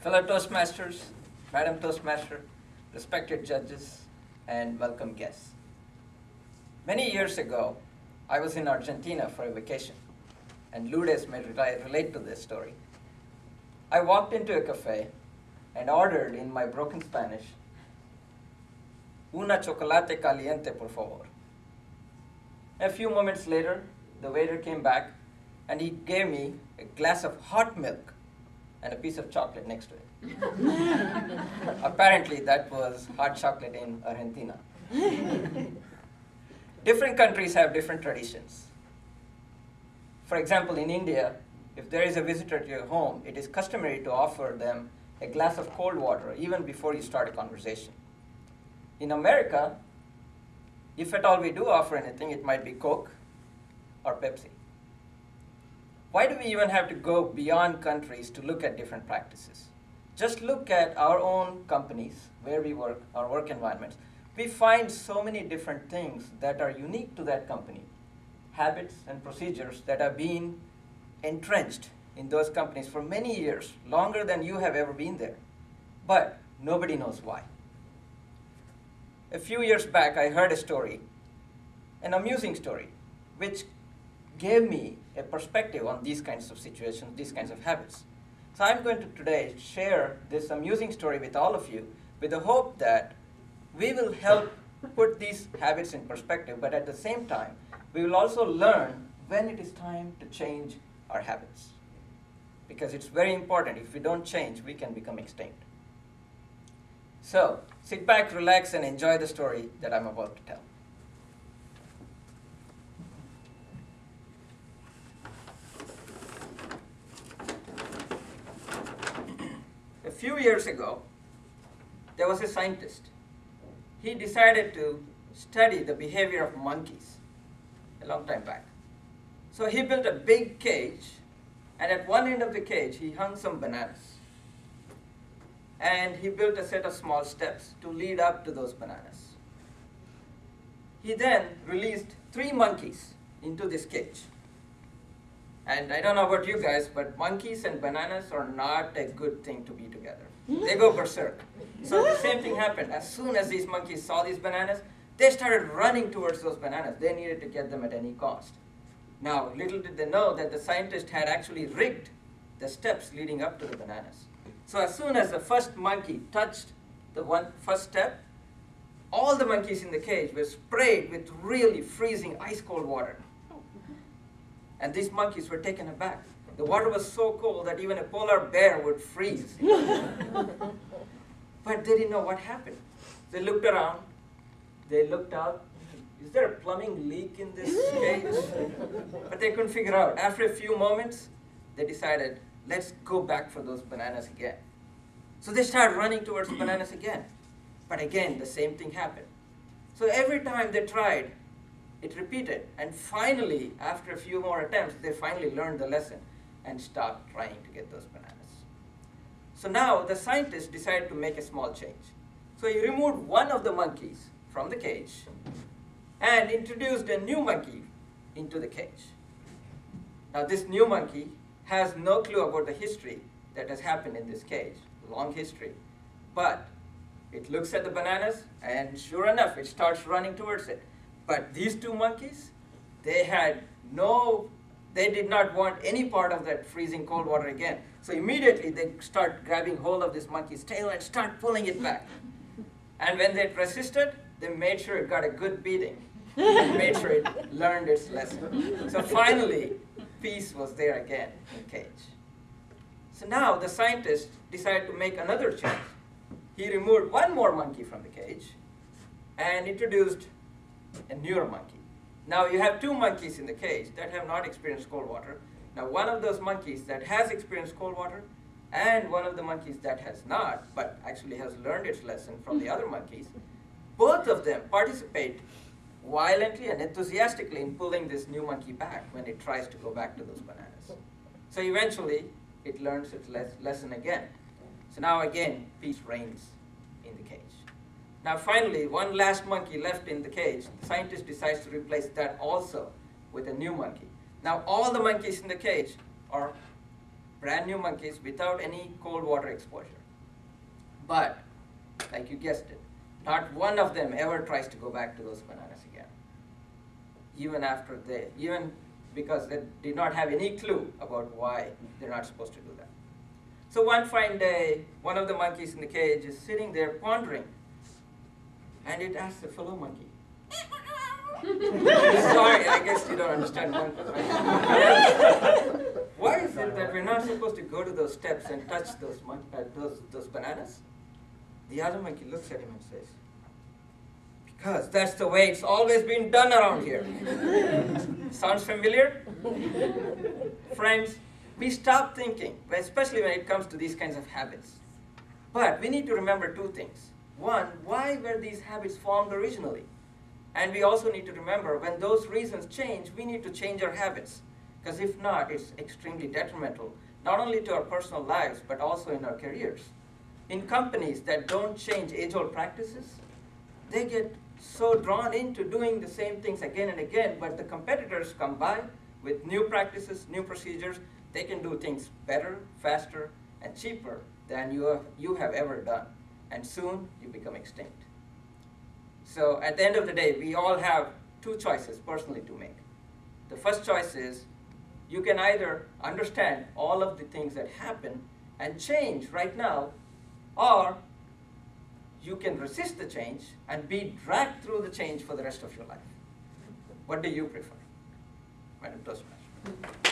Fellow Toastmasters, Madam Toastmaster, respected judges, and welcome guests. Many years ago, I was in Argentina for a vacation, and Lourdes may relate to this story. I walked into a cafe and ordered in my broken Spanish, "Una chocolate caliente, por favor." A few moments later, the waiter came back and he gave me a glass of hot milk and a piece of chocolate next to it. Apparently, that was hot chocolate in Argentina. Different countries have different traditions. For example, in India, if there is a visitor to your home, it is customary to offer them a glass of cold water even before you start a conversation. In America, if at all we do offer anything, it might be Coke or Pepsi. Why do we even have to go beyond countries to look at different practices? Just look at our own companies, where we work, our work environments. We find so many different things that are unique to that company, habits and procedures that have been entrenched in those companies for many years, longer than you have ever been there. But nobody knows why. A few years back, I heard a story, an amusing story, which gave me a perspective on these kinds of situations, these kinds of habits. So I'm going to today share this amusing story with all of you with the hope that we will help put these habits in perspective, but at the same time, we will also learn when it is time to change our habits. Because it's very important. If we don't change, we can become extinct. So sit back, relax, and enjoy the story that I'm about to tell. A few years ago, there was a scientist. He decided to study the behavior of monkeys a long time back. So he built a big cage, and at one end of the cage, he hung some bananas. And he built a set of small steps to lead up to those bananas. He then released 3 monkeys into this cage. And I don't know about you guys, but monkeys and bananas are not a good thing to be together. They go berserk. So the same thing happened. As soon as these monkeys saw these bananas, they started running towards those bananas. They needed to get them at any cost. Now, little did they know that the scientist had actually rigged the steps leading up to the bananas. So as soon as the first monkey touched the first step, all the monkeys in the cage were sprayed with really freezing ice-cold water. And these monkeys were taken aback. The water was so cold that even a polar bear would freeze. But they didn't know what happened. They looked around. They looked out. Is there a plumbing leak in this cage? But they couldn't figure out. After a few moments, they decided, let's go back for those bananas again. So they started running towards the bananas again. But again, the same thing happened. So every time they tried, it repeated. And finally, after a few more attempts, they finally learned the lesson and stopped trying to get those bananas. So now the scientist decided to make a small change. So he removed one of the monkeys from the cage and introduced a new monkey into the cage. Now this new monkey has no clue about the history that has happened in this cage, long history. But it looks at the bananas, and sure enough, it starts running towards it. But these 2 monkeys, they did not want any part of that freezing cold water again. So immediately they start grabbing hold of this monkey's tail and start pulling it back. And when they resisted, they made sure it got a good beating and made sure it learned its lesson. So finally, peace was there again in the cage. So now the scientist decided to make another change. He removed one more monkey from the cage and introduced a newer monkey. Now you have 2 monkeys in the cage that have not experienced cold water. Now one of those monkeys that has experienced cold water and one of the monkeys that has not, but actually has learned its lesson from the other monkeys, both of them participate violently and enthusiastically in pulling this new monkey back when it tries to go back to those bananas. So eventually it learns its lesson again. So now again, peace reigns in the cage. Now finally, one last monkey left in the cage. The scientist decides to replace that also with a new monkey. Now all the monkeys in the cage are brand new monkeys without any cold water exposure. But, like you guessed it, not one of them ever tries to go back to those bananas again. Even because they did not have any clue about why they're not supposed to do that. So one fine day, one of the monkeys in the cage is sitting there pondering, and it asks a fellow monkey, sorry, I guess you don't understand monkeys, right? Why is it that we're not supposed to go to those steps and touch those bananas? The other monkey looks at him and says, because that's the way it's always been done around here. Sounds familiar? Friends, we stop thinking, especially when it comes to these kinds of habits. But we need to remember two things. One, why were these habits formed originally? And we also need to remember when those reasons change, we need to change our habits. Because if not, it's extremely detrimental, not only to our personal lives, but also in our careers. In companies that don't change age-old practices, they get so drawn into doing the same things again and again, but the competitors come by with new practices, new procedures. They can do things better, faster, and cheaper than you have ever done. And soon, you become extinct. So at the end of the day, we all have two choices personally to make. The first choice is you can either understand all of the things that happen and change right now, or you can resist the change and be dragged through the change for the rest of your life. What do you prefer? Madam Toastmaster.